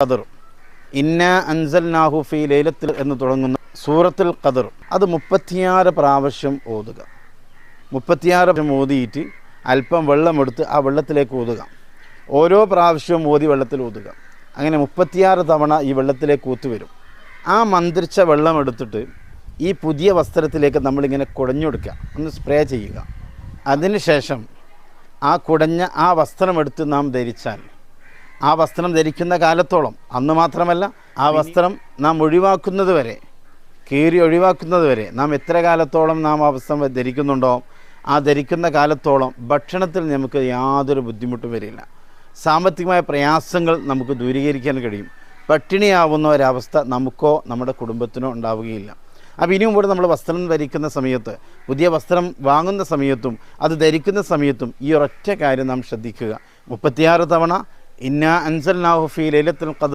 ഖദർ ഇന്നാ അൻസൽനാഹു ഫീ ലൈലത്തിൽ എന്ന് തുടങ്ങുന്ന സൂറത്തുൽ ഖദർ അത് 36 പ്രാവശ്യം ഓതുക. 36 പ്രാവശ്യം ഓതിയിട്ട് അല്പം വെള്ളമെടുത്ത് ആ വെള്ളത്തിലേക്ക് ഊതുക. ഓരോ പ്രാവശ്യവും ഓതി വെള്ളത്തിൽ ഊതുക. അങ്ങനെ 36 തവണ ഈ വെള്ളത്തിലേക്ക് ഊത്തുവരും. ആ മന്ത്രിച്ച വെള്ളം എടുത്തിട്ട് ഈ പുതിയ വസ്ത്രത്തിലേക്ക് നമ്മളിങ്ങനെ കുടഞ്ഞെടുക്കുക, ഒന്ന് സ്പ്രേ ചെയ്യുക. അതിനുശേഷം ആ കുടഞ്ഞ ആ വസ്ത്രമെടുത്ത് നാം ധരിച്ചാൽ ആ വസ്ത്രം ധരിക്കുന്ന കാലത്തോളം, അന്ന് മാത്രമല്ല ആ വസ്ത്രം നാം ഒഴിവാക്കുന്നത് വരെ, കീറി ഒഴിവാക്കുന്നത് വരെ, നാം എത്ര കാലത്തോളം നാം ആ വസ്ത്രം ധരിക്കുന്നുണ്ടോ ആ ധരിക്കുന്ന കാലത്തോളം ഭക്ഷണത്തിൽ നമുക്ക് യാതൊരു ബുദ്ധിമുട്ടും വരില്ല. സാമ്പത്തികമായ പ്രയാസങ്ങൾ നമുക്ക് ദൂരീകരിക്കാൻ കഴിയും. പട്ടിണിയാവുന്ന ഒരവസ്ഥ നമുക്കോ നമ്മുടെ കുടുംബത്തിനോ ഉണ്ടാവുകയില്ല. അപ്പോൾ ഇനിയും കൂടെ നമ്മൾ വസ്ത്രം ധരിക്കുന്ന സമയത്ത്, പുതിയ വസ്ത്രം വാങ്ങുന്ന സമയത്തും അത് ധരിക്കുന്ന സമയത്തും ഈ ഒരൊറ്റ കാര്യം നാം ശ്രദ്ധിക്കുക. 36 തവണ ഇന്നാ അൻസൽനാഹു ഫീ ലൈലത്തുൽ ഖദർ